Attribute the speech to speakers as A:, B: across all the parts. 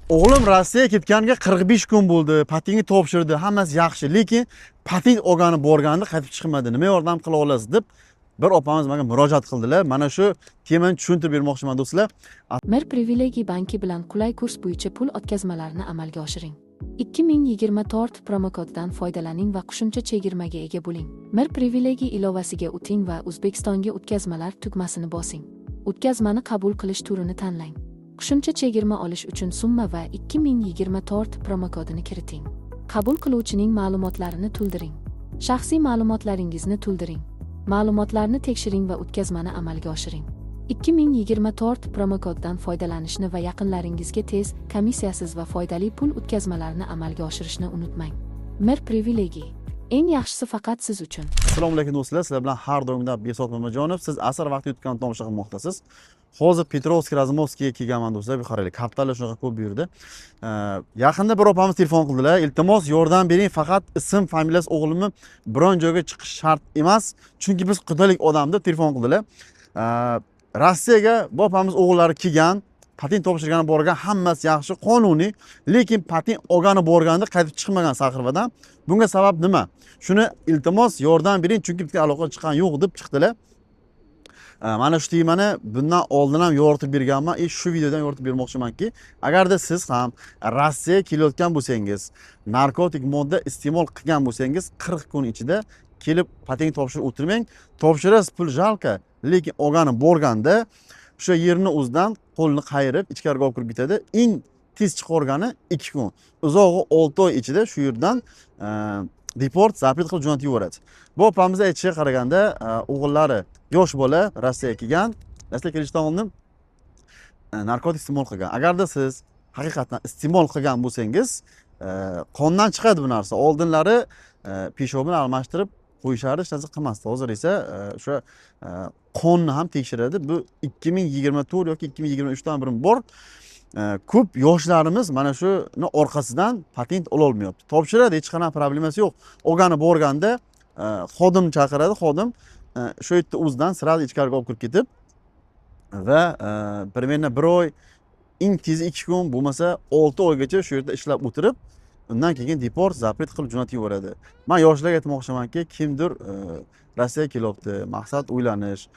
A: O'g'lim Rossiyaga ketganiga 45 kun bo'ldi. Patentni topshirdi, hammasi yaxshi, lekin patent olgani borganda qaytib chiqmadi. Nima yordam qila olasiz deb bir opamiz menga murojaat qildilar. Mana shu temani tushuntirib bermoqchiman do'stlar.
B: Mer Privilegiy banki bilan qulay kurs bo'yicha pul o'tkazmalarini amalga oshiring. 2024 promokodidan foydalaning va qo'shimcha chegirmaga ega bo'ling. Mer Privilegiy ilovasiga o'ting va O'zbekistonga o'tkazmalar tugmasini bosing. O'tkazmani qabul qilish turini tanlang. Qo'shimcha chegirma olish uchun summa va 2024 promokodini kiriting. Qabul qiluvchining ma'lumotlarini to'ldiring. Shaxsiy ma'lumotlaringizni to'ldiring. Ma'lumotlarni tekshiring va o'tkazmani amalga oshiring. 2024 promokodidan foydalanishni va yaqinlaringizga tez, komissiyasiz va foydali pul o'tkazmalarini amalga oshirishni unutmang. Mer Privilegiy. Eng yaxshisi faqat siz uchun.
A: Assalomu alaykum do'stlar, sizlar bilan har doimda Besot Mamajonov. Siz asr vaqti yutgan tomosha qilmoqdasiz. Hozir Petrovskiy, Razumovskiyga kelganman do'stlar. Bir qaraylik, kapitalar shunaqa ko'p buyurdi. Yaqinda bir opamiz telefon qildilar. Iltimos, yordam bering, faqat ism, familiyasi o'g'limni biron joyga chiqish shart emas, chunki biz qudalik odam deb telefon qildilar. Rossiyaga bu opamiz o'g'illari kelgan, patent topshirgani borgan, hammasi yaxshi, qonuniy, lekin patent olgani borganda qaytib chiqmagan Saxirvadan. Bunga sabab nima? Shuni iltimos yordam bering, chunki bizga aloqa chiqqan yo'q deb chiqdilar. Mana shu temani bundan oldin ham yoritib berganman. Shu videodan yoritib bermoqchimanki, agarda siz ham Rossiyaga kelayotgan bo'lsangiz, narkotik modda iste'mol qilgan bo'lsangiz, 40 kun ichida kelib patent topshirib o'tirmang. Topshirasiz, pul jalka, lekin olgani borganda o'sha yerni o'zidan qo'lni qayirib ichkariga olib kirib ketadi. Eng tez chiqargani 2 kun. Uzog'i 6 oy ichida shu yerdan deport, zapret qilib jo'natib yuboradi. Bu opamiz aytishiga qaraganda, o'g'illari yosh bola Rossiyaga kelgan, Rossiyaga kelishdan oldin narkotik iste'mol qilgan. Agarda siz haqiqatan iste'mol qilgan bo'lsangiz, qondan chiqadi bu narsa. Oldinlari peshobini almashtirib qo'yishardi, hech narsa qilmasdi. Hozir esa o'sha qonni ham tekshiradi. Bu 2024 yoki 2023 dan bir bor ko'p yoshlarimiz mana shuni orqasidan patent ola olmayapti. Topshiradi, hech qanaqa problemasi yo'q. Olgani borganda xodim chaqiradi, xodim shu yerda o'zidan sirali ichkariga olib kirib ketib va примерно 1 oy, eng tezi 2 kun, bo'lmasa 6 oygacha shu yerda ishlab o'tirib, undan keyin deport, zapret qilib jo'natib yuboradi. Men yoshlarga aytmoqchimanki, kimdir Rossiyaga kelyapti, maqsad uylanish,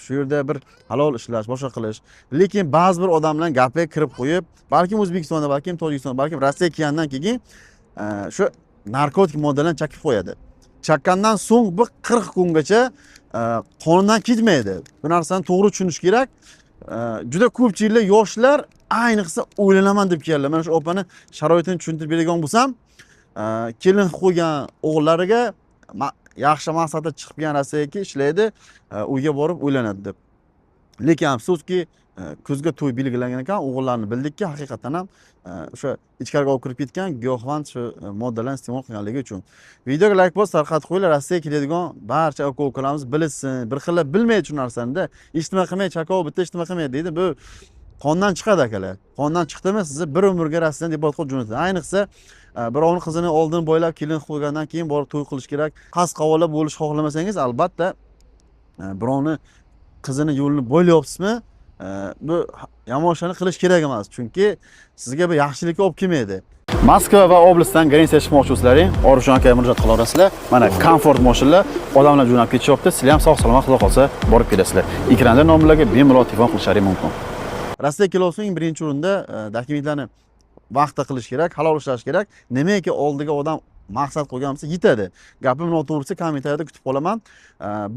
A: shu yerda bir halol ishlash, boshqa qilish. Lekin ba'zi bir odamlar gapiga kirib qo'yib, balkim O'zbekistonda, balkim Tojikistonda, balkim Rossiyaga kelgandan keyin shu narkotik moddalarni chakib qo'yadi. Chakkandan so'ng bu 40 kungacha qonundan ketmaydi. Bu narsani to'g'ri tushunish kerak. Juda ko'pchilik yoshlar ayniqsa o'ylanaman deb kelganlar. Mana shu opani sharoitini tushuntirib beradigan bo'lsam, kelin qo'ygan o'g'illariga yaxshi maqsadda chiqib kelgan Rossiyaga ishlaydi, uyga borib o'ylanadi deb. Lekin afsuski, kuzga to'y belgilangan ekan, o'g'illarni bildikki, haqiqatan ham o'sha ichkariga olib kirib ketgan giyohvand shu moddalarni iste'mol qilganligi uchun. Videoga like bosib, tarqatib qo'yinglar. Rossiyaga keladigan barcha aka-ukalarimiz bilsin. Bir xilla bilmaydi shu narsani-da. Eshitma qilmay, chakov bitta eshitma qilmay deydi. Bu qondan chiqadi akalar. Qondan chiqdimi, sizni bir umrga Rossiyadan deport qilib jo'natadi. Ayniqsa birovning qizini oldin boylab, kelin qo'ygandan keyin borib to'y qilish kerak. Qas-qavola bo'lish xohlamasangiz, albatta birovni qizini yo'lini bo'ylayapsizmi? Bu yamoshani qilish kerak emas, chunki sizga bir yaxshilikka olib kelmaydi. Moskva va oblastdan Grensiyaga chiqmoqchi bo'lsalaring, Orifjon aka murojaat qila olasizlar. Mana komfort mashinalar odamlar jo'nab ketishyapti. Sizlar ham sog'-salomat xudo qolsa borib kelasizlar. Ekranda nomerlarga bemalol telefon qilishlaring mumkin. Rossiyaga kelosang, birinchi o'rinda dokumentlarni vaqtda qilish kerak, halol ishlash kerak. Nimaiki oldiga odam maqsad qo'ygan bo'lsa yetadi. Gapim noto'g'risi kommentariyada kutib qolaman.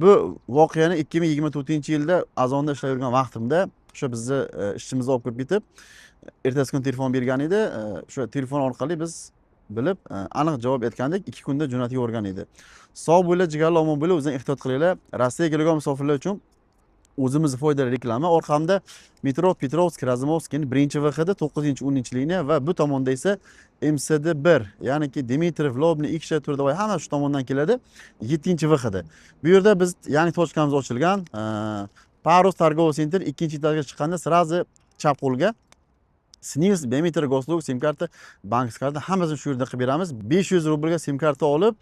A: Bu voqeani 2024-yilda azonda ishlab yurgan vaqtimda o'sha bizni ishchimizni olib kirib ketib, ertasi kun telefon bergan edi. O'sha telefon orqali biz bilib, aniq javob aytgandik, 2 kunda jo'natib yuborgan edi. Sog' bo'linglar, jigarli omon bo'linglar, o'zingizdan ehtiyot qilinglar. Rossiyaga kelgan musofirlar uchun o'zimizni foydali reklama. Orqamda metro Petrovskiy, Razumovskiyning 1-VXD 9-10-liniya va bu tomonda esa MSD1, ya'niki Dmitriy Lobni, Ikshya Turdovoy hamma shu tomondan keladi. 7-VXD. Bu yerda biz, ya'ni tochkamiz ochilgan. Parus Targoviy Center 2-etajga chiqqanda sirazi chap qo'lga Snews biometrik gosluk sim karta, bank karta hammasini shu yerda qilib beramiz. 500 rublga sim karta olib,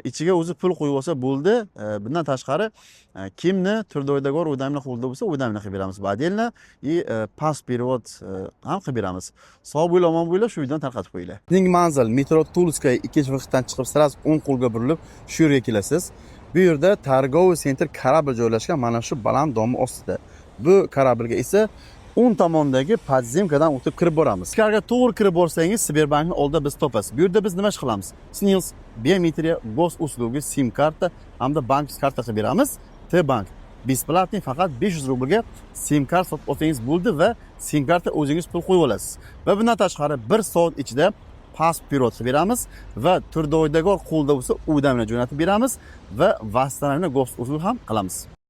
A: ichiga o'zi pul qo'yib olsa bo'ldi. Bundan tashqari kimni turdoydagor o'ydamni qo'lda bo'lsa, o'ydamni qilib beramiz. Отдельно и pas перевод ham qilib beramiz. Sog' bo'la, omon bo'la, shu yerdan tarqatib qo'yinglar. Sizning manzil metro Tulskaya 2-vaqtdan chiqib sirasi o'ng qo'lga burilib, shu yerga kelasiz. Bu yerda Targoviy sentr kорабль joylashgan, mana shu baland domi ostida. Bu kорабльga esa o'ng tomondagi podzemkadan o'tib kirib boramiz. Ichkariga to'g'ri kirib borsangiz, Sberbankni oldida biz topasiz. Bu yerda biz nima ish qilamiz? Snews biometriya gos uslugi sim karta hamda bank karta qilib beramiz. T-bank besplatniy faqat 500 rublga sim kart sotib olsangiz bo'ldi va sim karta o'zingiz pul qo'yib olasiz. Va bundan tashqari 1 soat ichida pas перевод qilib beramiz va turdoydagor qo'lda bo'lsa o'ydamini jo'natib beramiz va vassalarni gos usul ham qilamiz.